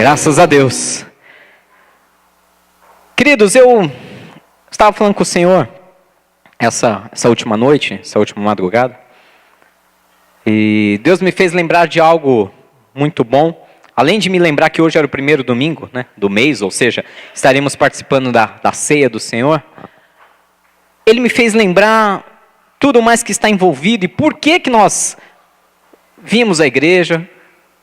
Graças a Deus. Queridos, eu estava falando com o Senhor essa última noite, essa última madrugada, e Deus me fez lembrar de algo muito bom. Além de me lembrar que hoje era o primeiro domingo, do mês, ou seja, estaremos participando da ceia do Senhor, Ele me fez lembrar tudo mais que está envolvido e por que nós vimos à igreja,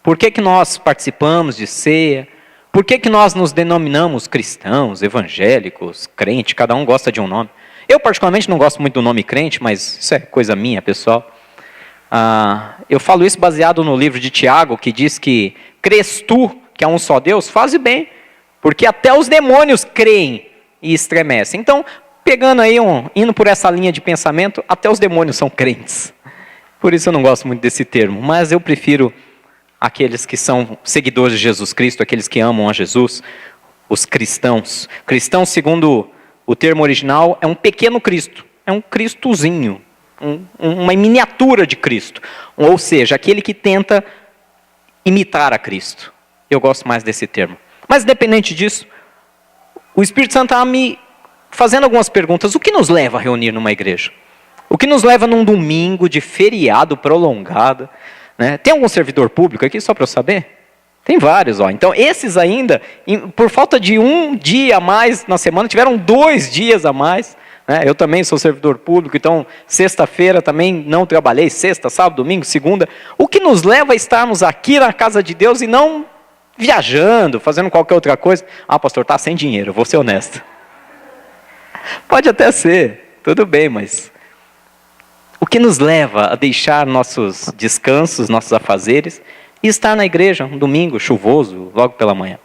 por que nós participamos de ceia, por que nós nos denominamos cristãos, evangélicos, crente, cada um gosta de um nome. Eu particularmente não gosto muito do nome crente, mas isso é coisa minha, pessoal. Eu falo isso baseado no livro de Tiago, que diz que crês tu, que há um só Deus, faze bem, porque até os demônios creem e estremecem. Então, pegando aí, indo por essa linha de pensamento, até os demônios são crentes. Por isso eu não gosto muito desse termo, mas eu prefiro aqueles que são seguidores de Jesus Cristo, aqueles que amam a Jesus, os cristãos. Cristão, segundo o termo original, é um pequeno Cristo, é um Cristozinho, uma miniatura de Cristo. Ou seja, aquele que tenta imitar a Cristo. Eu gosto mais desse termo. Mas independente disso, o Espírito Santo está me fazendo algumas perguntas. O que nos leva a reunir numa igreja? O que nos leva num domingo de feriado prolongado? Tem algum servidor público aqui, só para eu saber? Tem vários. Então, esses ainda, por falta de um dia a mais na semana, tiveram 2 dias a mais. Eu também sou servidor público, então sexta-feira também não trabalhei, sexta, sábado, domingo, segunda. O que nos leva a estarmos aqui na casa de Deus e não viajando, fazendo qualquer outra coisa? Pastor, está sem dinheiro, vou ser honesto. Pode até ser, tudo bem, mas o que nos leva a deixar nossos descansos, nossos afazeres e estar na igreja um domingo chuvoso, logo pela manhã?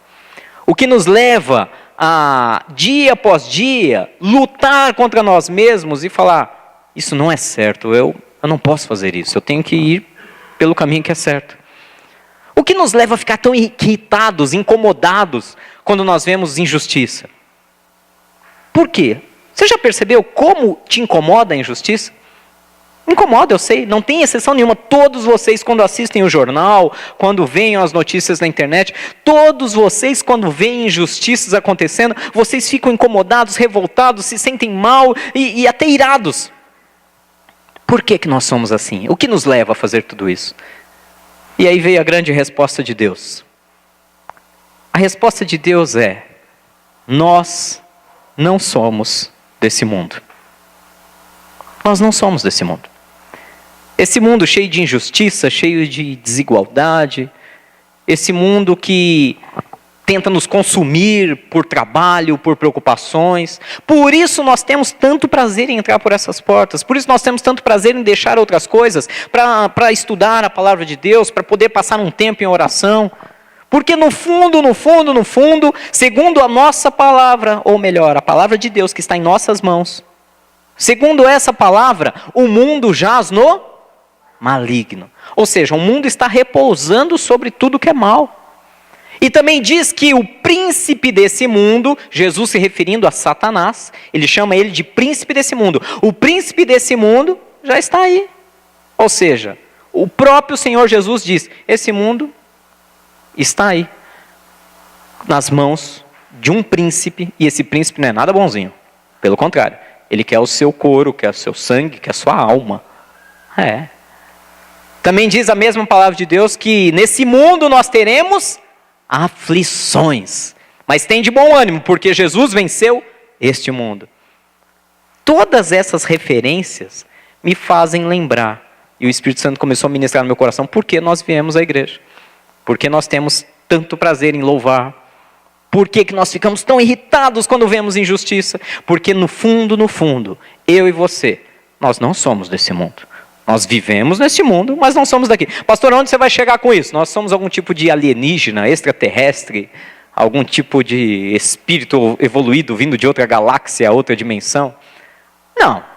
O que nos leva a, dia após dia, lutar contra nós mesmos e falar, isso não é certo, eu não posso fazer isso, eu tenho que ir pelo caminho que é certo. O que nos leva a ficar tão irritados, incomodados, quando nós vemos injustiça? Por quê? Você já percebeu como te incomoda a injustiça? Incomoda, eu sei, não tem exceção nenhuma. Todos vocês, quando assistem o jornal, quando veem as notícias na internet, todos vocês, quando veem injustiças acontecendo, vocês ficam incomodados, revoltados, se sentem mal e até irados. Por que nós somos assim? O que nos leva a fazer tudo isso? E aí veio a grande resposta de Deus. A resposta de Deus é: nós não somos desse mundo. Nós não somos desse mundo. Esse mundo cheio de injustiça, cheio de desigualdade, esse mundo que tenta nos consumir por trabalho, por preocupações. Por isso nós temos tanto prazer em entrar por essas portas, por isso nós temos tanto prazer em deixar outras coisas, para estudar a palavra de Deus, para poder passar um tempo em oração. Porque no fundo, segundo a nossa palavra, ou melhor, a palavra de Deus que está em nossas mãos, segundo essa palavra, o mundo jaz no maligno. Ou seja, o mundo está repousando sobre tudo que é mal. E também diz que o príncipe desse mundo, Jesus se referindo a Satanás, ele chama ele de príncipe desse mundo. O príncipe desse mundo já está aí. Ou seja, o próprio Senhor Jesus diz, esse mundo está aí, nas mãos de um príncipe, e esse príncipe não é nada bonzinho. Pelo contrário, ele quer o seu couro, quer o seu sangue, quer a sua alma. Também diz a mesma palavra de Deus que nesse mundo nós teremos aflições. Mas tem de bom ânimo, porque Jesus venceu este mundo. Todas essas referências me fazem lembrar, e o Espírito Santo começou a ministrar no meu coração, por que nós viemos à igreja. Por que nós temos tanto prazer em louvar. Por que nós ficamos tão irritados quando vemos injustiça? Porque no fundo, eu e você, nós não somos desse mundo. Nós vivemos nesse mundo, mas não somos daqui. Pastor, onde você vai chegar com isso? Nós somos algum tipo de alienígena, extraterrestre, algum tipo de espírito evoluído vindo de outra galáxia, outra dimensão?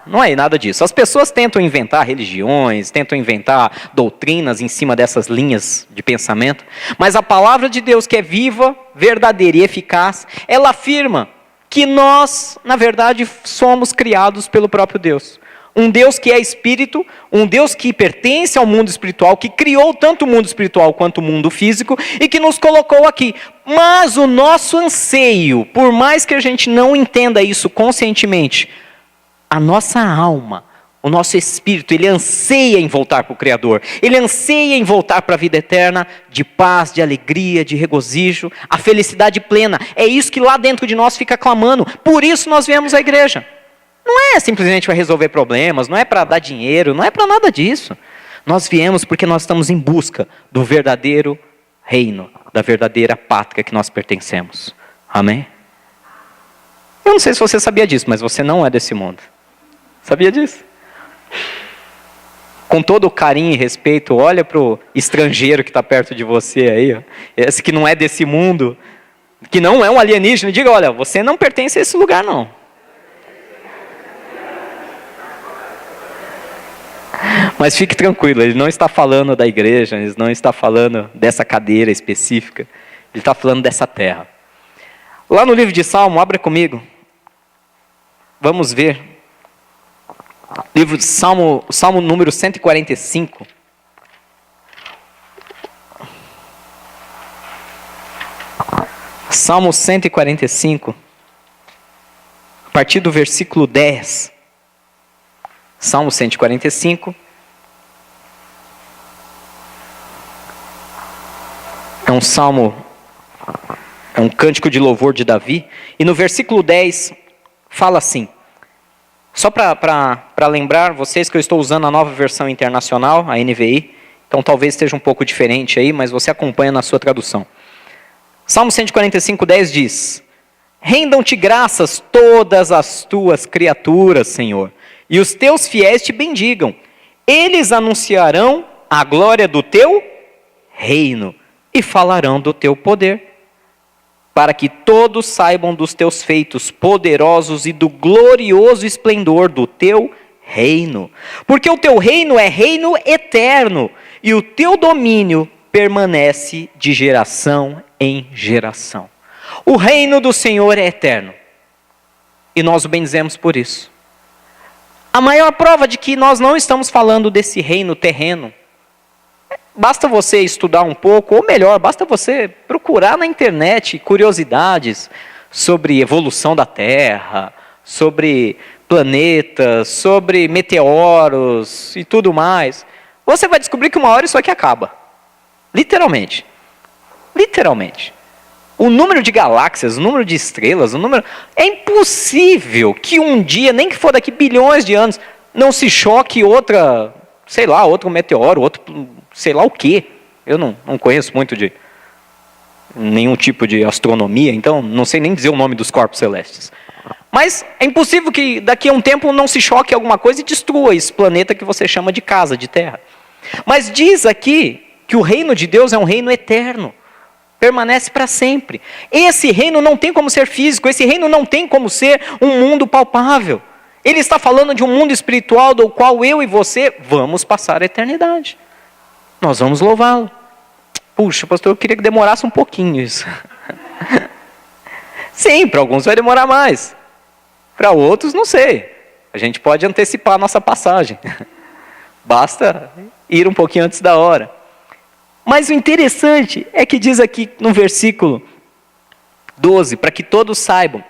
Não é nada disso. As pessoas tentam inventar religiões, tentam inventar doutrinas em cima dessas linhas de pensamento, mas a palavra de Deus, que é viva, verdadeira e eficaz, ela afirma que nós, na verdade, somos criados pelo próprio Deus. Um Deus que é espírito, um Deus que pertence ao mundo espiritual, que criou tanto o mundo espiritual quanto o mundo físico e que nos colocou aqui. Mas o nosso anseio, por mais que a gente não entenda isso conscientemente, a nossa alma, o nosso espírito, ele anseia em voltar para o Criador. Ele anseia em voltar para a vida eterna, de paz, de alegria, de regozijo, a felicidade plena. É isso que lá dentro de nós fica clamando. Por isso nós viemos à igreja. Não é simplesmente para resolver problemas, não é para dar dinheiro, não é para nada disso. Nós viemos porque nós estamos em busca do verdadeiro reino, da verdadeira pátria que nós pertencemos. Amém? Eu não sei se você sabia disso, mas você não é desse mundo. Sabia disso? Com todo o carinho e respeito, olha para o estrangeiro que está perto de você aí, ó, esse que não é desse mundo, que não é um alienígena, e diga, olha, você não pertence a esse lugar não. Mas fique tranquilo, ele não está falando da igreja, ele não está falando dessa cadeira específica, ele está falando dessa terra. Lá no livro de Salmo, abra comigo, vamos ver, livro de Salmo número 145. Salmo 145, a partir do versículo 10. Salmo 145. É um salmo, é um cântico de louvor de Davi. E no versículo 10, fala assim. Só para lembrar vocês que eu estou usando a nova versão internacional, a NVI. Então talvez esteja um pouco diferente aí, mas você acompanha na sua tradução. Salmo 145, 10 diz: Rendam-te graças todas as tuas criaturas, Senhor, e os teus fiéis te bendigam. Eles anunciarão a glória do teu reino e falarão do teu poder, para que todos saibam dos teus feitos poderosos e do glorioso esplendor do teu reino. Porque o teu reino é reino eterno, e o teu domínio permanece de geração em geração. O reino do Senhor é eterno, e nós o bendizemos por isso. A maior prova de que nós não estamos falando desse reino terreno, basta você estudar um pouco, ou melhor, basta você procurar na internet curiosidades sobre evolução da Terra, sobre planetas, sobre meteoros e tudo mais. Você vai descobrir que uma hora isso aqui acaba. Literalmente. Literalmente. O número de galáxias, o número de estrelas, é impossível que um dia, nem que for daqui bilhões de anos, não se choque outra, sei lá, outro meteoro, outro, sei lá o quê. Eu não conheço muito de nenhum tipo de astronomia, então não sei nem dizer o nome dos corpos celestes. Mas é impossível que daqui a um tempo não se choque alguma coisa e destrua esse planeta que você chama de casa, de terra. Mas diz aqui que o reino de Deus é um reino eterno. Permanece para sempre. Esse reino não tem como ser físico, esse reino não tem como ser um mundo palpável. Ele está falando de um mundo espiritual do qual eu e você vamos passar a eternidade. Nós vamos louvá-lo. Puxa, pastor, eu queria que demorasse um pouquinho isso. Sim, para alguns vai demorar mais. Para outros, não sei. A gente pode antecipar a nossa passagem. Basta ir um pouquinho antes da hora. Mas o interessante é que diz aqui no versículo 12, para que todos saibam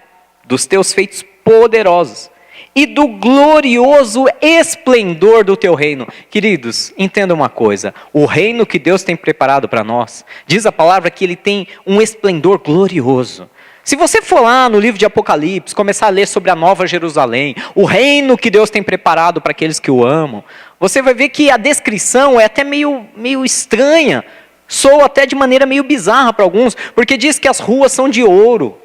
dos teus feitos poderosos e do glorioso esplendor do teu reino. Queridos, entenda uma coisa, o reino que Deus tem preparado para nós, diz a palavra que ele tem um esplendor glorioso. Se você for lá no livro de Apocalipse, começar a ler sobre a Nova Jerusalém, o reino que Deus tem preparado para aqueles que o amam, você vai ver que a descrição é até meio estranha, soa até de maneira meio bizarra para alguns, porque diz que as ruas são de ouro,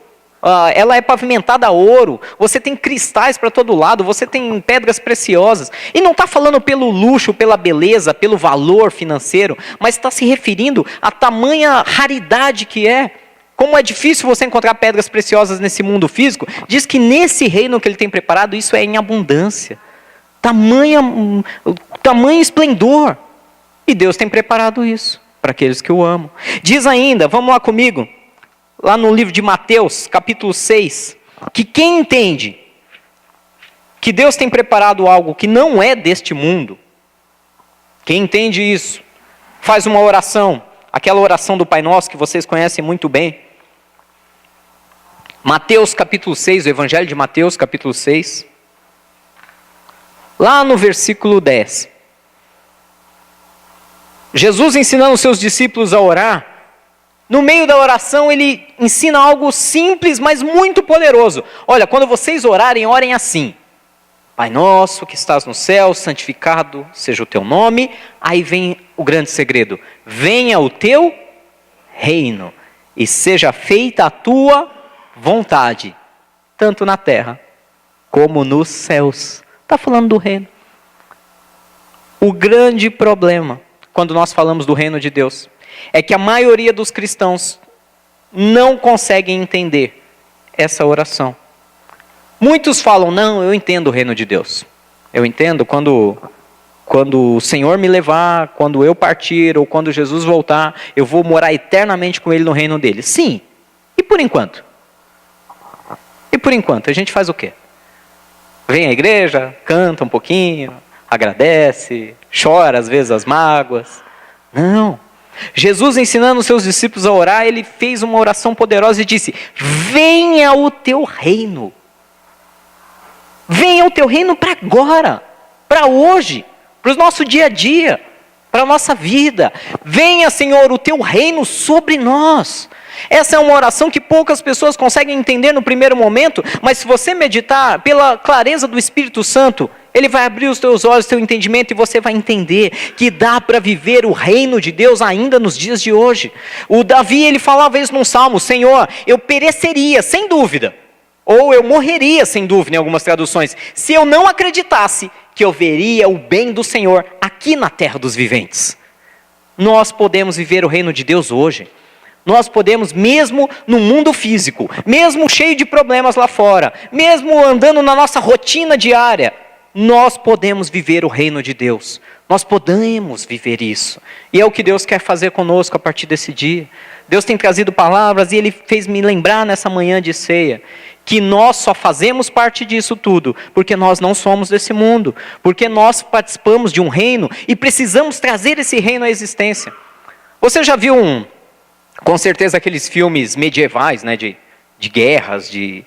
ela é pavimentada a ouro, você tem cristais para todo lado, você tem pedras preciosas, e não está falando pelo luxo, pela beleza, pelo valor financeiro, mas está se referindo à tamanha raridade que é. Como é difícil você encontrar pedras preciosas nesse mundo físico, diz que nesse reino que ele tem preparado, isso é em abundância. Tamanho esplendor. E Deus tem preparado isso para aqueles que o amam. Diz ainda, vamos lá comigo, lá no livro de Mateus, capítulo 6, que quem entende que Deus tem preparado algo que não é deste mundo, quem entende isso, faz uma oração, aquela oração do Pai Nosso que vocês conhecem muito bem. Mateus capítulo 6, o Evangelho de Mateus capítulo 6, lá no versículo 10. Jesus ensinando os seus discípulos a orar, no meio da oração ele ensina algo simples, mas muito poderoso. Olha, quando vocês orarem, orem assim: Pai nosso que estás no céu, santificado seja o teu nome. Aí vem o grande segredo: venha o teu reino e seja feita a tua vontade, tanto na terra como nos céus. Está falando do reino. O grande problema, quando nós falamos do reino de Deus, é que a maioria dos cristãos não conseguem entender essa oração. Muitos falam: não, eu entendo o reino de Deus. Eu entendo quando o Senhor me levar, quando eu partir, ou quando Jesus voltar, eu vou morar eternamente com Ele no reino dele. Sim, e por enquanto? E por enquanto, a gente faz o quê? Vem à igreja, canta um pouquinho, agradece, chora às vezes as mágoas. Não. Jesus ensinando os seus discípulos a orar, ele fez uma oração poderosa e disse: venha o teu reino. Venha o teu reino para agora, para hoje, para o nosso dia a dia, para a nossa vida. Venha, Senhor, o teu reino sobre nós. Essa é uma oração que poucas pessoas conseguem entender no primeiro momento, mas se você meditar pela clareza do Espírito Santo, ele vai abrir os teus olhos, teu entendimento, e você vai entender que dá para viver o reino de Deus ainda nos dias de hoje. O Davi, ele falava isso num salmo: Senhor, eu pereceria, sem dúvida, ou eu morreria, sem dúvida, em algumas traduções, se eu não acreditasse que eu veria o bem do Senhor aqui na terra dos viventes. Nós podemos viver o reino de Deus hoje. Nós podemos, mesmo no mundo físico, mesmo cheio de problemas lá fora, mesmo andando na nossa rotina diária, nós podemos viver o reino de Deus. Nós podemos viver isso. E é o que Deus quer fazer conosco a partir desse dia. Deus tem trazido palavras e Ele fez me lembrar nessa manhã de ceia que nós só fazemos parte disso tudo porque nós não somos desse mundo, porque nós participamos de um reino e precisamos trazer esse reino à existência. Você já viu com certeza aqueles filmes medievais, né, de guerras, de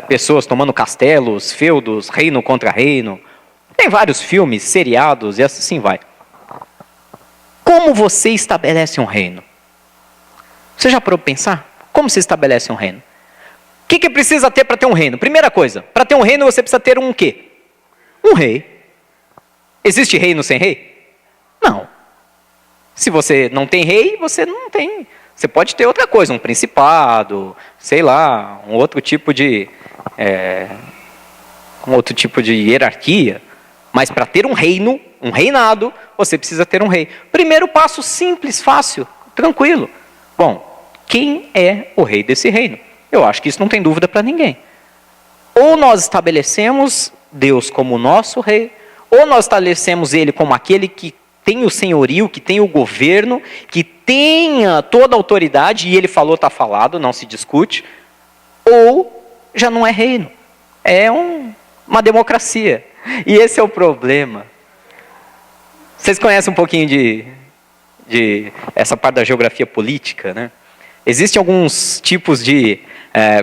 pessoas tomando castelos, feudos, reino contra reino. Tem vários filmes, seriados e assim vai. Como você estabelece um reino? Você já parou para pensar? Como se estabelece um reino? O que precisa ter para ter um reino? Primeira coisa, para ter um reino você precisa ter um quê? Um rei. Existe reino sem rei? Não. Se você não tem rei, você não tem. Você pode ter outra coisa, um principado, sei lá, um outro tipo de hierarquia. Mas para ter um reino, um reinado, você precisa ter um rei. Primeiro passo simples, fácil, tranquilo. Bom, quem é o rei desse reino? Eu acho que isso não tem dúvida para ninguém. Ou nós estabelecemos Deus como nosso rei, ou nós estabelecemos Ele como aquele que tem o senhorio, que tem o governo, que tenha toda a autoridade, e Ele falou, está falado, não se discute, ou já não é reino, é uma democracia. E esse é o problema. Vocês conhecem um pouquinho de essa parte da geografia política, né? Existem alguns tipos de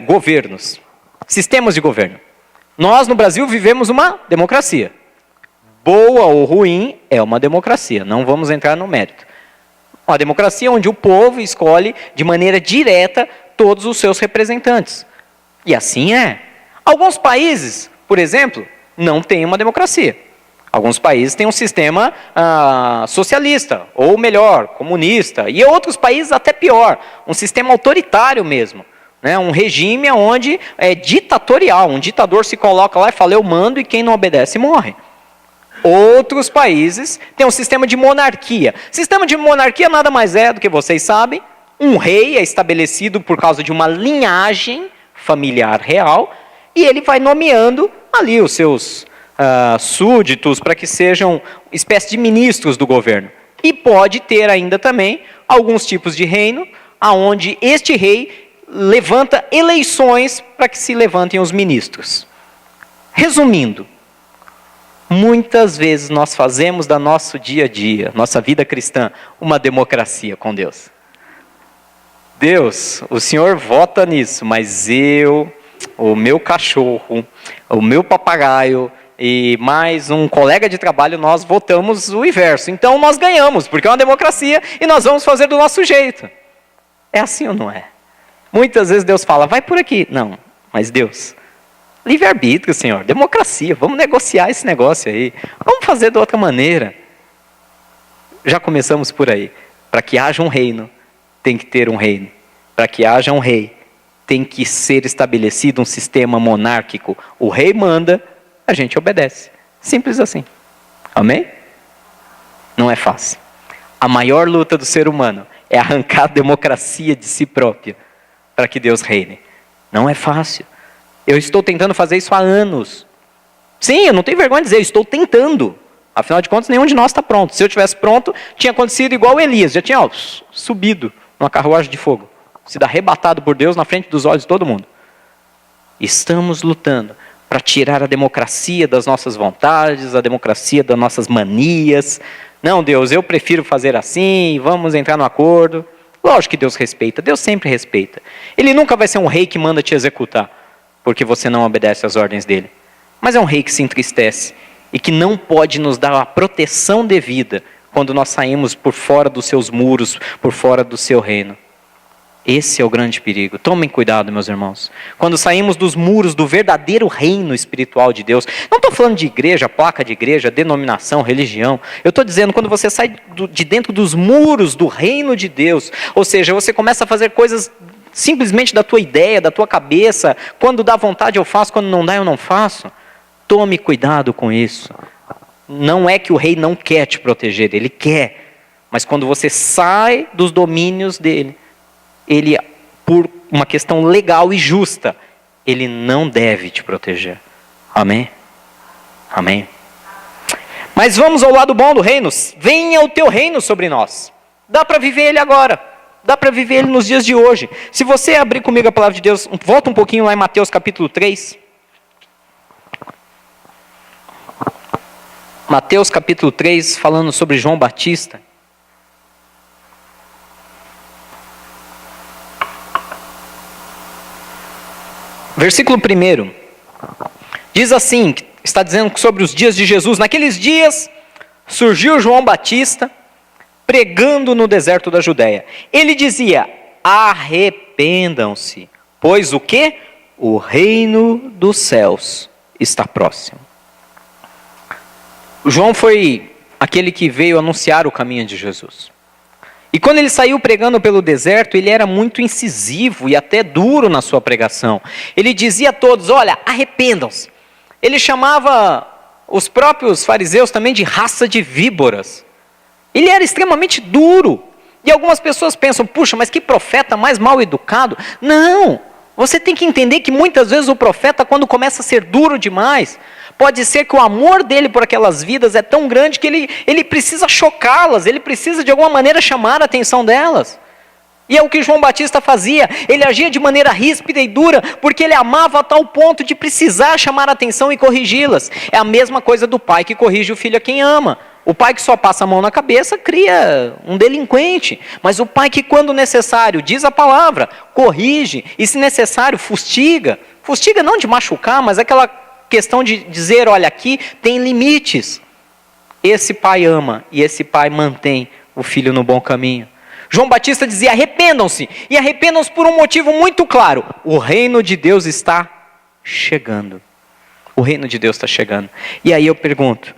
governos, sistemas de governo. Nós, no Brasil, vivemos uma democracia. Boa ou ruim, é uma democracia. Não vamos entrar no mérito. Uma democracia onde o povo escolhe de maneira direta todos os seus representantes. E assim é. Alguns países, por exemplo, não têm uma democracia. Alguns países têm um sistema socialista, ou melhor, comunista. E outros países até pior, um sistema autoritário mesmo. Né? Um regime onde é ditatorial. Um ditador se coloca lá e fala, eu mando, e quem não obedece morre. Outros países têm um sistema de monarquia. Sistema de monarquia nada mais é do que vocês sabem. Um rei é estabelecido por causa de uma linhagem familiar real, e ele vai nomeando ali os seus súditos para que sejam espécie de ministros do governo. E pode ter ainda também alguns tipos de reino, onde este rei levanta eleições para que se levantem os ministros. Resumindo, Muitas vezes nós fazemos da nosso dia a dia, nossa vida cristã, uma democracia com Deus. Deus, o Senhor vota nisso, mas eu, o meu cachorro, o meu papagaio e mais um colega de trabalho, nós votamos o inverso. Então nós ganhamos, porque é uma democracia e nós vamos fazer do nosso jeito. É assim ou não é? Muitas vezes Deus fala, vai por aqui. Não, mas Deus, livre-arbítrio, Senhor, democracia, vamos negociar esse negócio aí. Vamos fazer de outra maneira. Já começamos por aí. Para que haja um reino, tem que ter um reino. Para que haja um rei, tem que ser estabelecido um sistema monárquico. O rei manda, a gente obedece. Simples assim. Amém? Não é fácil. A maior luta do ser humano é arrancar a democracia de si própria para que Deus reine. Não é fácil. Eu estou tentando fazer isso há anos. Sim, eu não tenho vergonha de dizer, eu estou tentando. Afinal de contas, nenhum de nós está pronto. Se eu tivesse pronto, tinha acontecido igual Elias. Já tinha subido numa carruagem de fogo. Sido arrebatado por Deus na frente dos olhos de todo mundo. Estamos lutando para tirar a democracia das nossas vontades, a democracia das nossas manias. Não, Deus, eu prefiro fazer assim, vamos entrar no acordo. Lógico que Deus respeita, Deus sempre respeita. Ele nunca vai ser um rei que manda te executar, porque você não obedece às ordens dele. Mas é um rei que se entristece e que não pode nos dar a proteção devida quando nós saímos por fora dos seus muros, por fora do seu reino. Esse é o grande perigo. Tomem cuidado, meus irmãos. Quando saímos dos muros do verdadeiro reino espiritual de Deus. Não estou falando de igreja, placa de igreja, denominação, religião. Eu estou dizendo quando você sai de dentro dos muros do reino de Deus. Ou seja, você começa a fazer coisas simplesmente da tua ideia, da tua cabeça. Quando dá vontade eu faço, quando não dá eu não faço. Tome cuidado com isso. Não é que o rei não quer te proteger, ele quer. Mas quando você sai dos domínios dele, ele, por uma questão legal e justa, ele não deve te proteger. Amém? Amém? Mas vamos ao lado bom do reino. Venha o teu reino sobre nós. Dá para viver ele agora. Dá para viver ele nos dias de hoje. Se você abrir comigo a palavra de Deus, volta um pouquinho lá em Mateus capítulo 3. Mateus capítulo 3, falando sobre João Batista. Versículo 1, diz assim, está dizendo sobre os dias de Jesus. Naqueles dias, surgiu João Batista, pregando no deserto da Judéia. Ele dizia, arrependam-se, pois o quê? O reino dos céus está próximo. João foi aquele que veio anunciar o caminho de Jesus. E quando ele saiu pregando pelo deserto, ele era muito incisivo e até duro na sua pregação. Ele dizia a todos, olha, arrependam-se. Ele chamava os próprios fariseus também de raça de víboras. Ele era extremamente duro. E algumas pessoas pensam, puxa, mas que profeta mais mal educado. Não, você tem que entender que muitas vezes o profeta, quando começa a ser duro demais, pode ser que o amor dele por aquelas vidas é tão grande que ele precisa chocá-las, ele precisa de alguma maneira chamar a atenção delas. E é o que João Batista fazia, ele agia de maneira ríspida e dura, porque ele amava a tal ponto de precisar chamar a atenção e corrigi-las. É a mesma coisa do pai que corrige o filho a quem ama. O pai que só passa a mão na cabeça cria um delinquente, mas o pai que quando necessário diz a palavra, corrige e se necessário fustiga não de machucar, mas aquela questão de dizer, olha, aqui tem limites. Esse pai ama e esse pai mantém o filho no bom caminho. João Batista dizia, arrependam-se. E arrependam-se por um motivo muito claro. O reino de Deus está chegando. O reino de Deus está chegando. E aí eu pergunto,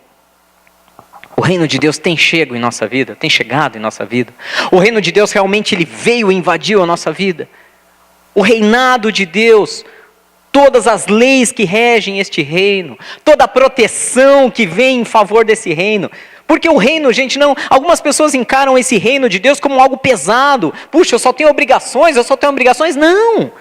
o reino de Deus tem chego em nossa vida? Tem chegado em nossa vida? O reino de Deus realmente ele veio e invadiu a nossa vida? O reinado de Deus, todas as leis que regem este reino, toda a proteção que vem em favor desse reino. Porque o reino, gente, não... Algumas pessoas encaram esse reino de Deus como algo pesado. Puxa, eu só tenho obrigações. Não!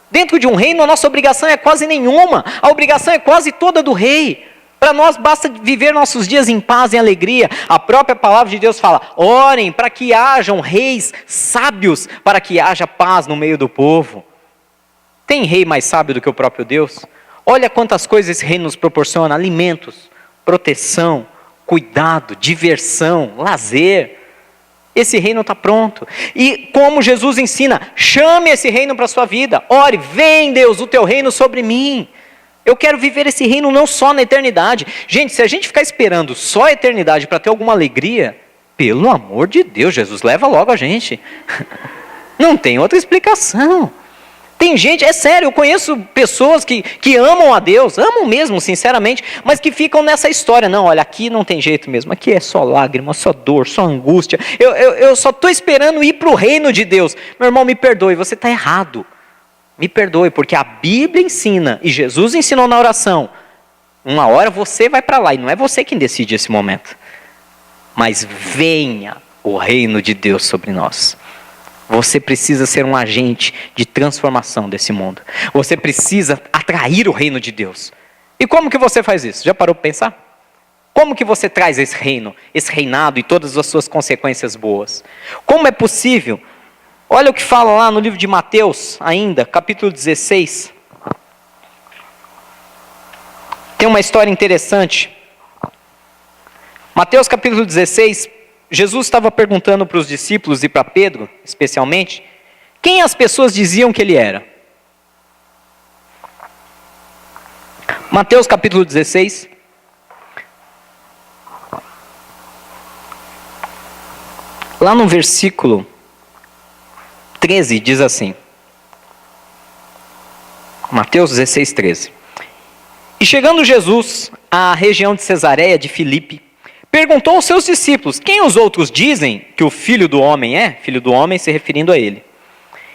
Dentro de um reino, a nossa obrigação é quase nenhuma. A obrigação é quase toda do rei. Para nós basta viver nossos dias em paz e alegria. A própria palavra de Deus fala, orem para que hajam reis sábios, para que haja paz no meio do povo. Tem rei mais sábio do que o próprio Deus? Olha quantas coisas esse reino nos proporciona, alimentos. proteção, cuidado, diversão, lazer. Esse reino está pronto. E como Jesus ensina, chame esse reino para a sua vida. Ore, vem Deus, o teu reino sobre mim. Eu quero viver esse reino não só na eternidade. Gente, se a gente ficar esperando só a eternidade para ter alguma alegria, pelo amor de Deus, Jesus, leva logo a gente. Não tem outra explicação. Tem gente, é sério, eu conheço pessoas que amam a Deus, amam mesmo, sinceramente, mas que ficam nessa história. Não, olha, aqui não tem jeito mesmo, aqui é só lágrima, só dor, só angústia. Eu só estou esperando ir para o reino de Deus. Meu irmão, me perdoe, você está errado. Me perdoe, porque a Bíblia ensina, e Jesus ensinou na oração, uma hora você vai para lá, e não é você quem decide esse momento. Mas venha o reino de Deus sobre nós. Você precisa ser um agente de transformação desse mundo. Você precisa atrair o reino de Deus. E como que você faz isso? Já parou para pensar? Como que você traz esse reino, esse reinado e todas as suas consequências boas? Como é possível? Olha o que fala lá no livro de Mateus, ainda, capítulo 16. Tem uma história interessante. Mateus capítulo 16, Jesus estava perguntando para os discípulos e para Pedro, especialmente, quem as pessoas diziam que ele era. Mateus capítulo 16. Lá no versículo 13 diz assim. Mateus 16, 13. E chegando Jesus à região de Cesareia de Filipe, perguntou aos seus discípulos, quem os outros dizem que o Filho do Homem é? Filho do Homem se referindo a ele.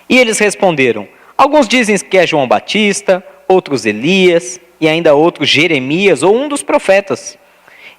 E eles responderam, alguns dizem que é João Batista, outros Elias, e ainda outros Jeremias ou um dos profetas.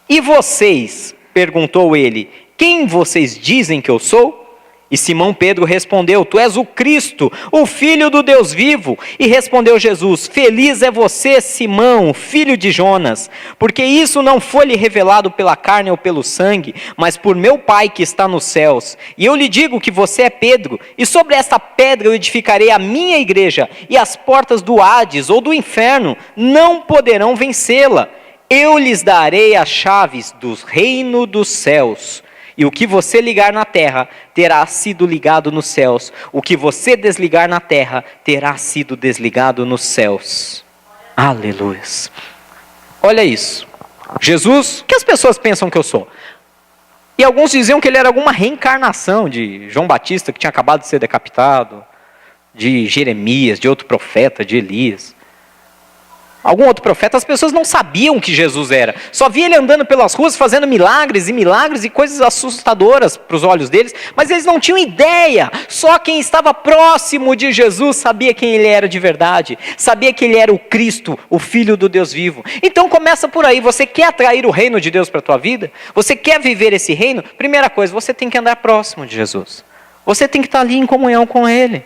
E vocês, perguntou ele, quem vocês dizem que eu sou? E Simão Pedro respondeu, tu és o Cristo, o Filho do Deus vivo. E respondeu Jesus, feliz é você, Simão, filho de Jonas, porque isso não foi lhe revelado pela carne ou pelo sangue, mas por meu Pai que está nos céus. E eu lhe digo que você é Pedro, e sobre esta pedra eu edificarei a minha igreja, e as portas do Hades ou do inferno não poderão vencê-la. Eu lhes darei as chaves do reino dos céus. E o que você ligar na terra, terá sido ligado nos céus. O que você desligar na terra, terá sido desligado nos céus. Aleluia. Olha isso. Jesus, o que as pessoas pensam que eu sou? E alguns diziam que ele era alguma reencarnação de João Batista, que tinha acabado de ser decapitado, de Jeremias, de outro profeta, de Elias. Algum outro profeta, as pessoas não sabiam que Jesus era. Só via ele andando pelas ruas fazendo milagres e coisas assustadoras para os olhos deles, mas eles não tinham ideia. Só quem estava próximo de Jesus sabia quem ele era de verdade. Sabia que ele era o Cristo, o Filho do Deus vivo. Então começa por aí. Você quer atrair o reino de Deus para a tua vida? Você quer viver esse reino? Primeira coisa, você tem que andar próximo de Jesus. Você tem que estar ali em comunhão com ele.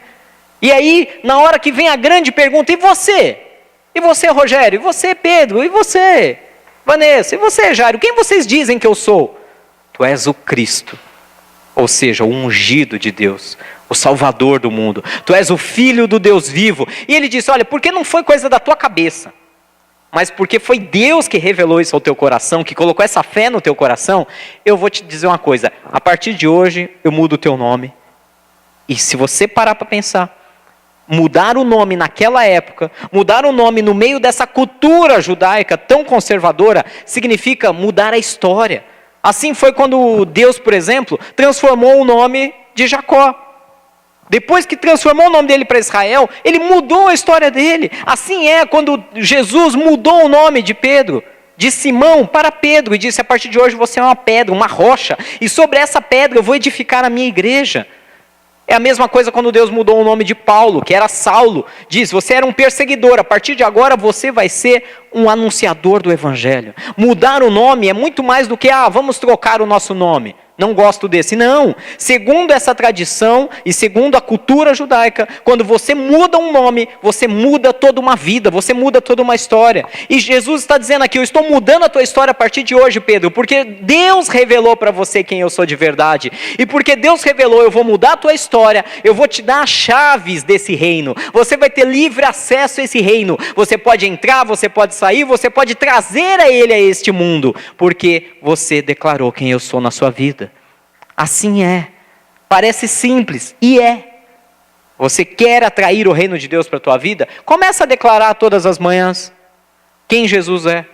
E aí, na hora que vem a grande pergunta, e você? E você, Rogério? E você, Pedro? E você, Vanessa? E você, Jairo? Quem vocês dizem que eu sou? Tu és o Cristo, ou seja, o ungido de Deus, o Salvador do mundo. Tu és o Filho do Deus vivo. E ele disse, olha, porque não foi coisa da tua cabeça, mas porque foi Deus que revelou isso ao teu coração, que colocou essa fé no teu coração, eu vou te dizer uma coisa, a partir de hoje eu mudo o teu nome. E se você parar para pensar, mudar o nome naquela época, mudar o nome no meio dessa cultura judaica tão conservadora, significa mudar a história. Assim foi quando Deus, por exemplo, transformou o nome de Jacó. Depois que transformou o nome dele para Israel, ele mudou a história dele. Assim é quando Jesus mudou o nome de Pedro, de Simão para Pedro, e disse, a partir de hoje você é uma pedra, uma rocha, e sobre essa pedra eu vou edificar a minha igreja. É a mesma coisa quando Deus mudou o nome de Paulo, que era Saulo. Diz, você era um perseguidor, a partir de agora você vai ser um anunciador do Evangelho. Mudar o nome é muito mais do que, vamos trocar o nosso nome. não gosto desse. Não, segundo essa tradição e segundo a cultura judaica, quando você muda um nome, você muda toda uma vida, você muda toda uma história. E Jesus está dizendo aqui, eu estou mudando a tua história a partir de hoje, Pedro, porque Deus revelou para você quem eu sou de verdade. E porque Deus revelou, eu vou mudar a tua história, eu vou te dar as chaves desse reino. Você vai ter livre acesso a esse reino. Você pode entrar, você pode sair, você pode trazer a ele a este mundo, porque você declarou quem eu sou na sua vida. Assim é. Parece simples, e é. Você quer atrair o reino de Deus para a tua vida? Comece a declarar todas as manhãs quem Jesus é.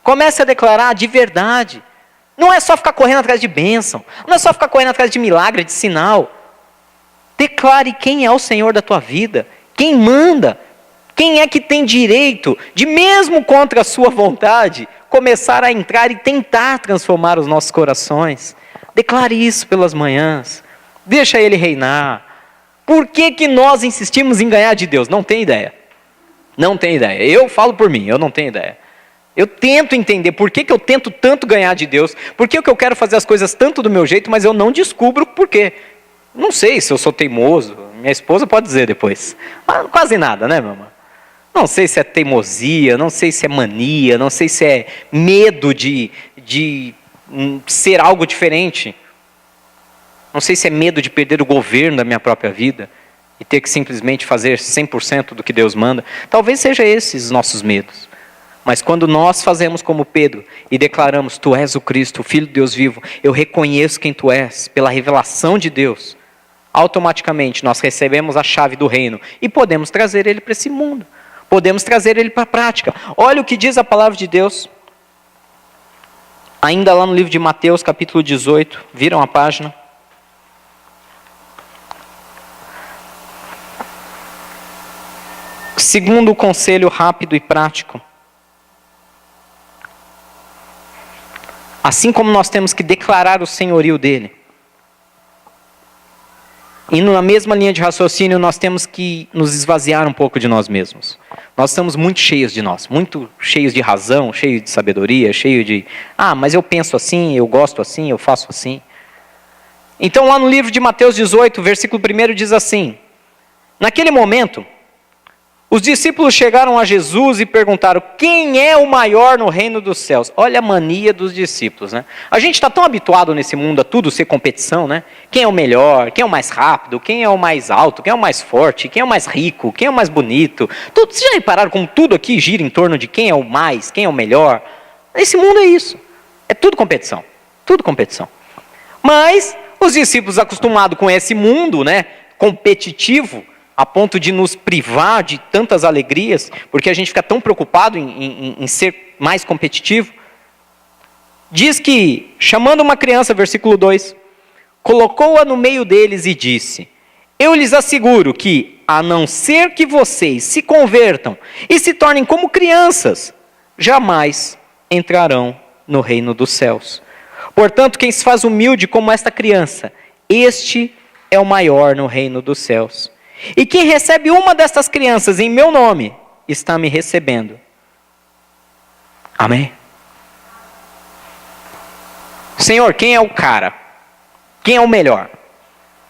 Comece a declarar de verdade. Não é só ficar correndo atrás de bênção. Não é só ficar correndo atrás de milagre, de sinal. Declare quem é o Senhor da tua vida. Quem manda. Quem é que tem direito de, mesmo contra a sua vontade, começar a entrar e tentar transformar os nossos corações? Declare isso pelas manhãs. Deixa Ele reinar. Por que nós insistimos em ganhar de Deus? Não tenho ideia. Não tenho ideia. Eu falo por mim, eu não tenho ideia. Eu tento entender por que eu tento tanto ganhar de Deus. Por que eu quero fazer as coisas tanto do meu jeito, mas eu não descubro por quê. Não sei se eu sou teimoso. Minha esposa pode dizer depois. Mas quase nada, né, mamãe? Não sei se é teimosia, não sei se é mania, não sei se é medo de ser algo diferente. Não sei se é medo de perder o governo da minha própria vida e ter que simplesmente fazer 100% do que Deus manda. Talvez seja esses os nossos medos. Mas quando nós fazemos como Pedro e declaramos, tu és o Cristo, o Filho de Deus vivo, eu reconheço quem tu és pela revelação de Deus, automaticamente nós recebemos a chave do reino e podemos trazer ele para esse mundo. Podemos trazer ele para a prática. Olha o que diz a palavra de Deus. Ainda lá no livro de Mateus, capítulo 18. Viram a página? Segundo conselho rápido e prático. Assim como nós temos que declarar o senhorio dele, e na mesma linha de raciocínio nós temos que nos esvaziar um pouco de nós mesmos. Nós estamos muito cheios de nós, muito cheios de razão, cheios de sabedoria, cheios de... mas eu penso assim, eu gosto assim, eu faço assim. Então lá no livro de Mateus 18, versículo 1 diz assim, naquele momento, os discípulos chegaram a Jesus e perguntaram, quem é o maior no reino dos céus? Olha a mania dos discípulos, né? A gente está tão habituado nesse mundo a tudo ser competição, né? Quem é o melhor, quem é o mais rápido, quem é o mais alto, quem é o mais forte, quem é o mais rico, quem é o mais bonito. Tudo, vocês já repararam como tudo aqui gira em torno de quem é o mais, quem é o melhor? Esse mundo é isso. É tudo competição. Tudo competição. Mas os discípulos acostumados com esse mundo, né, competitivo, a ponto de nos privar de tantas alegrias, porque a gente fica tão preocupado em ser mais competitivo. Diz que, chamando uma criança, versículo 2, colocou-a no meio deles e disse, eu lhes asseguro que, a não ser que vocês se convertam e se tornem como crianças, jamais entrarão no reino dos céus. Portanto, quem se faz humilde como esta criança, este é o maior no reino dos céus. E quem recebe uma destas crianças em meu nome, está me recebendo. Amém? Senhor, quem é o cara? Quem é o melhor?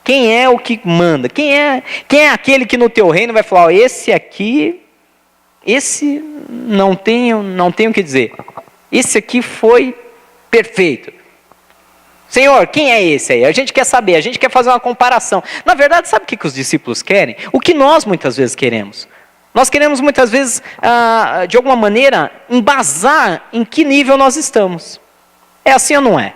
Quem é o que manda? Quem é aquele que no teu reino vai falar, esse aqui, esse não tenho o que dizer. Esse aqui foi perfeito. Senhor, quem é esse aí? A gente quer saber, a gente quer fazer uma comparação. Na verdade, sabe o que os discípulos querem? O que nós muitas vezes queremos. Nós queremos muitas vezes, de alguma maneira, embasar em que nível nós estamos. É assim ou não é?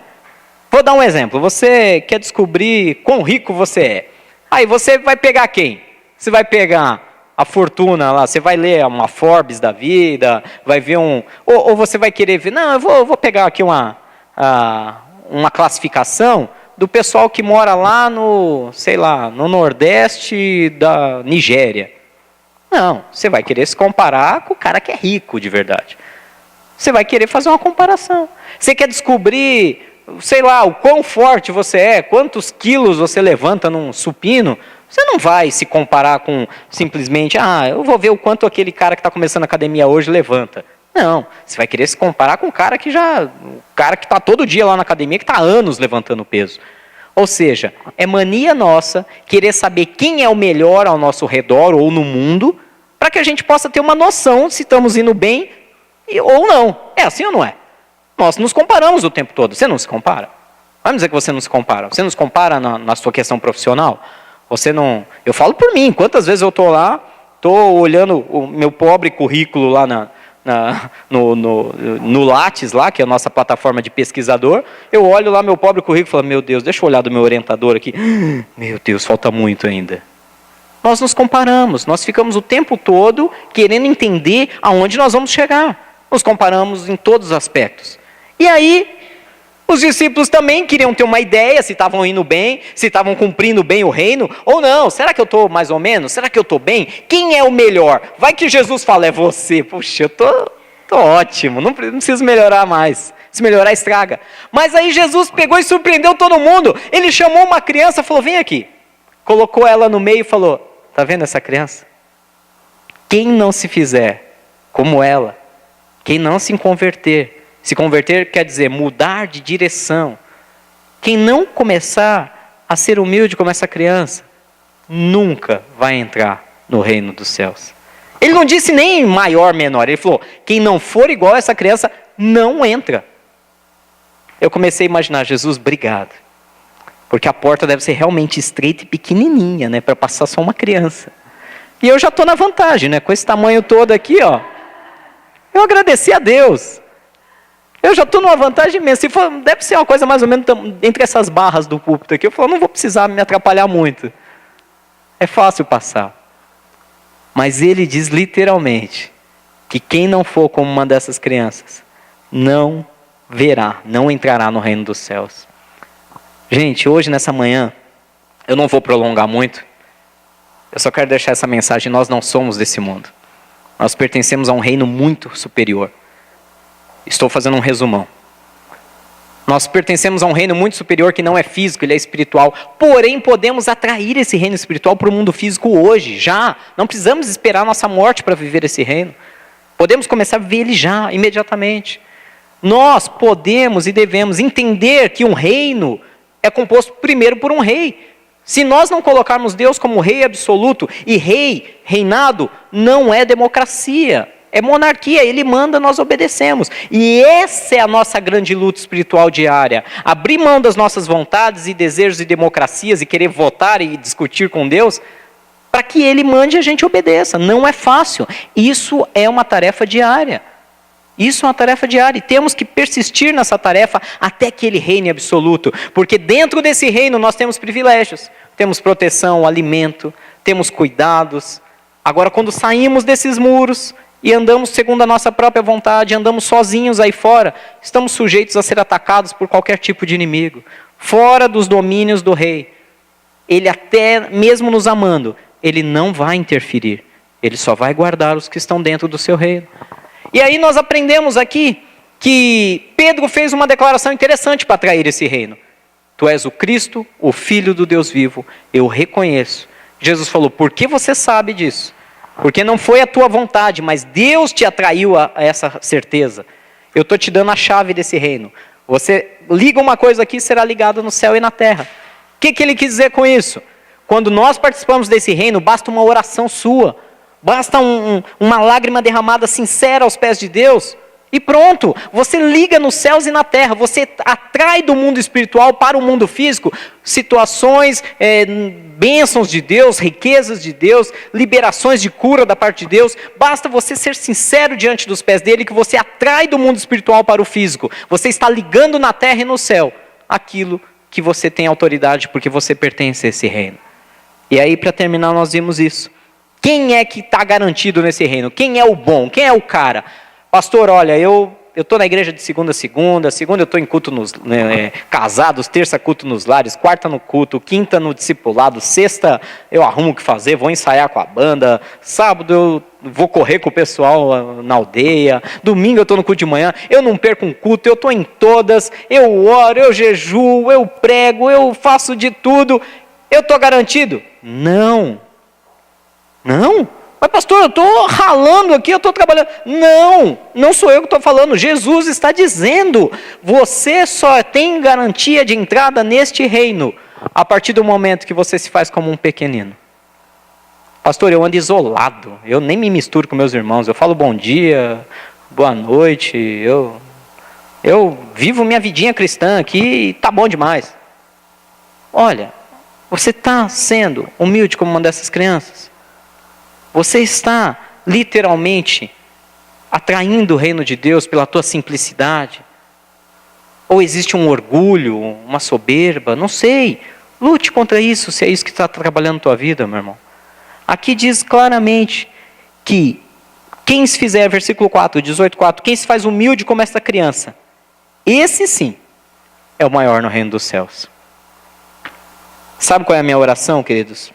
Vou dar um exemplo. Você quer descobrir quão rico você é. Aí você vai pegar quem? Você vai pegar a fortuna lá, você vai ler uma Forbes da vida, vai ver ou você vai querer ver, não, eu vou pegar aqui uma classificação do pessoal que mora lá no Nordeste da Nigéria. Não, você vai querer se comparar com o cara que é rico de verdade. Você vai querer fazer uma comparação. Você quer descobrir, o quão forte você é, quantos quilos você levanta num supino. Você não vai se comparar com simplesmente, eu vou ver o quanto aquele cara que está começando a academia hoje levanta. Não, você vai querer se comparar com o cara que está todo dia lá na academia, que está há anos levantando peso. Ou seja, é mania nossa querer saber quem é o melhor ao nosso redor ou no mundo, para que a gente possa ter uma noção se estamos indo bem ou não. É assim ou não é? Nós nos comparamos o tempo todo. Você não se compara? Vamos dizer que você não se compara. Você não se compara na sua questão profissional? Você não... Eu falo por mim. Quantas vezes eu estou lá, estou olhando o meu pobre currículo lá no Lattes, lá, que é a nossa plataforma de pesquisador, eu olho lá meu pobre currículo e falo, meu Deus, deixa eu olhar do meu orientador aqui. Meu Deus, falta muito ainda. Nós nos comparamos, nós ficamos o tempo todo querendo entender aonde nós vamos chegar. Nos comparamos em todos os aspectos. E aí, os discípulos também queriam ter uma ideia se estavam indo bem, se estavam cumprindo bem o reino, ou não. Será que eu estou mais ou menos? Será que eu estou bem? Quem é o melhor? Vai que Jesus fala, é você. Puxa, eu estou ótimo, não preciso melhorar mais. Se melhorar, estraga. Mas aí Jesus pegou e surpreendeu todo mundo. Ele chamou uma criança e falou, vem aqui. Colocou ela no meio e falou, está vendo essa criança? Quem não se fizer como ela, quem não se converter quer dizer mudar de direção. Quem não começar a ser humilde como essa criança, nunca vai entrar no reino dos céus. Ele não disse nem maior, menor. Ele falou, quem não for igual a essa criança, não entra. Eu comecei a imaginar, Jesus, obrigado. Porque a porta deve ser realmente estreita e pequenininha, né? Para passar só uma criança. E eu já estou na vantagem, né? Com esse tamanho todo aqui, ó. Eu agradeci a Deus. Eu já estou numa vantagem imensa. Se for, deve ser uma coisa mais ou menos entre essas barras do púlpito aqui. Eu falo, não vou precisar me atrapalhar muito. É fácil passar. Mas ele diz literalmente que quem não for como uma dessas crianças, não verá, não entrará no reino dos céus. Gente, hoje nessa manhã, eu não vou prolongar muito. Eu só quero deixar essa mensagem, nós não somos desse mundo. Nós pertencemos a um reino muito superior. Estou fazendo um resumão. Nós pertencemos a um reino muito superior que não é físico, ele é espiritual. Porém, podemos atrair esse reino espiritual para o mundo físico hoje, já. Não precisamos esperar a nossa morte para viver esse reino. Podemos começar a viver ele já, imediatamente. Nós podemos e devemos entender que um reino é composto primeiro por um rei. Se nós não colocarmos Deus como rei absoluto, e rei, reinado, não é democracia, é monarquia, ele manda, nós obedecemos. E essa é a nossa grande luta espiritual diária. Abrir mão das nossas vontades e desejos e democracias e querer votar e discutir com Deus, para que ele mande e a gente obedeça. Não é fácil, isso é uma tarefa diária. Isso é uma tarefa diária e temos que persistir nessa tarefa até que ele reine absoluto. Porque dentro desse reino nós temos privilégios. Temos proteção, alimento, temos cuidados. Agora quando saímos desses muros e andamos segundo a nossa própria vontade, andamos sozinhos aí fora, estamos sujeitos a ser atacados por qualquer tipo de inimigo. Fora dos domínios do rei. Ele até mesmo nos amando, ele não vai interferir. Ele só vai guardar os que estão dentro do seu reino. E aí nós aprendemos aqui que Pedro fez uma declaração interessante para atrair esse reino. Tu és o Cristo, o Filho do Deus vivo, eu reconheço. Jesus falou, por que você sabe disso? Porque não foi a tua vontade, mas Deus te atraiu a essa certeza. Eu estou te dando a chave desse reino. Você liga uma coisa aqui, será ligado no céu e na terra. O que ele quis dizer com isso? Quando nós participamos desse reino, basta uma oração sua. Basta uma lágrima derramada sincera aos pés de Deus e pronto, você liga nos céus e na terra, você atrai do mundo espiritual para o mundo físico situações, bênçãos de Deus, riquezas de Deus, liberações de cura da parte de Deus. Basta você ser sincero diante dos pés dele que você atrai do mundo espiritual para o físico. Você está ligando na terra e no céu aquilo que você tem autoridade porque você pertence a esse reino. E aí para terminar nós vimos isso. Quem é que está garantido nesse reino? Quem é o bom? Quem é o cara? Pastor, olha, eu estou na igreja de segunda eu estou em culto casados, terça culto nos lares, quarta no culto, quinta no discipulado, sexta eu arrumo o que fazer, vou ensaiar com a banda, sábado eu vou correr com o pessoal na aldeia, domingo eu estou no culto de manhã, eu não perco um culto, eu estou em todas, eu oro, eu jejuo, eu prego, eu faço de tudo, eu estou garantido? Não. Não, Mas pastor, eu estou ralando aqui, eu estou trabalhando. Não, não sou eu que estou falando. Jesus está dizendo, você só tem garantia de entrada neste reino a partir do momento que você se faz como um pequenino. Pastor, eu ando isolado, eu nem me misturo com meus irmãos, eu falo bom dia, boa noite, eu vivo minha vidinha cristã aqui e tá bom demais. Olha, você está sendo humilde como uma dessas crianças? Você está literalmente atraindo o reino de Deus pela tua simplicidade? Ou existe um orgulho, uma soberba? Não sei. Lute contra isso, se é isso que está trabalhando na tua vida, meu irmão. Aqui diz claramente que quem se fizer, versículo 4, 18:4, quem se faz humilde como esta criança, esse sim é o maior no reino dos céus. Sabe qual é a minha oração, queridos?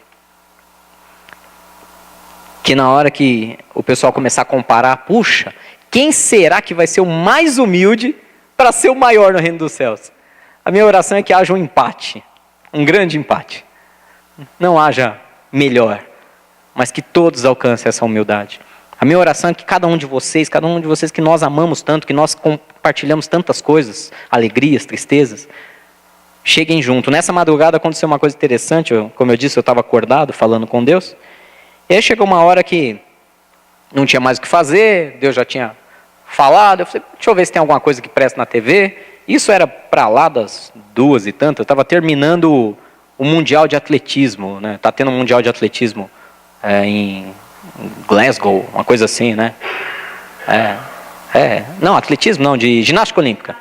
Que na hora que o pessoal começar a comparar, puxa, quem será que vai ser o mais humilde para ser o maior no reino dos céus? A minha oração é que haja um empate, um grande empate. Não haja melhor, mas que todos alcancem essa humildade. A minha oração é que cada um de vocês que nós amamos tanto, que nós compartilhamos tantas coisas, alegrias, tristezas, cheguem junto. Nessa madrugada aconteceu uma coisa interessante, como eu disse, eu estava acordado falando com Deus. E aí chegou uma hora que não tinha mais o que fazer, Deus já tinha falado, eu falei, deixa eu ver se tem alguma coisa que presta na TV. Isso era para lá das 2 e tanto, eu estava terminando o Mundial de Atletismo, né? Está tendo um Mundial de Atletismo em Glasgow, uma coisa assim, né? Não, atletismo não, de ginástica olímpica.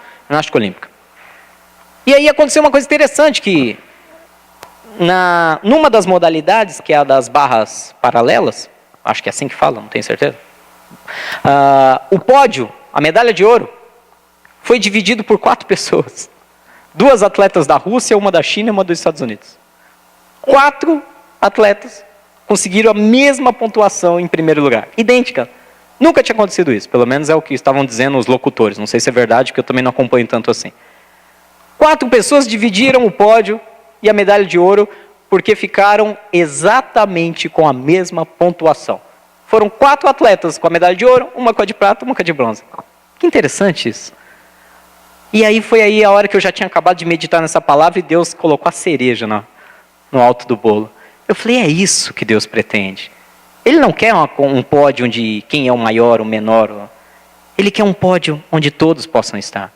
E aí aconteceu uma coisa interessante, que numa das modalidades, que é a das barras paralelas, acho que é assim que fala, não tenho certeza, o pódio, a medalha de ouro, foi dividido por 4 pessoas. 2 atletas da Rússia, uma da China e uma dos Estados Unidos. 4 atletas conseguiram a mesma pontuação em primeiro lugar, idêntica. Nunca tinha acontecido isso, pelo menos é o que estavam dizendo os locutores, não sei se é verdade, porque eu também não acompanho tanto assim. 4 pessoas dividiram o pódio e a medalha de ouro, porque ficaram exatamente com a mesma pontuação. Foram 4 atletas com a medalha de ouro, uma com a de prata, uma com a de bronze. Que interessante isso. E aí foi aí a hora que eu já tinha acabado de meditar nessa palavra e Deus colocou a cereja no alto do bolo. Eu falei, é isso que Deus pretende. Ele não quer um pódio onde quem é o maior, o menor. Ele quer um pódio onde todos possam estar.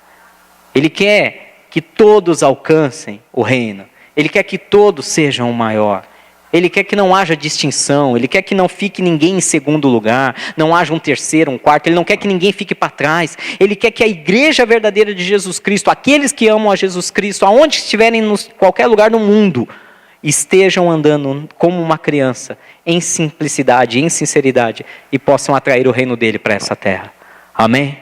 Ele quer que todos alcancem o reino. Ele quer que todos sejam o maior. Ele quer que não haja distinção. Ele quer que não fique ninguém em segundo lugar. Não haja um terceiro, um quarto. Ele não quer que ninguém fique para trás. Ele quer que a igreja verdadeira de Jesus Cristo, aqueles que amam a Jesus Cristo, aonde estiverem em qualquer lugar do mundo, estejam andando como uma criança, em simplicidade, em sinceridade, e possam atrair o reino dele para essa terra. Amém?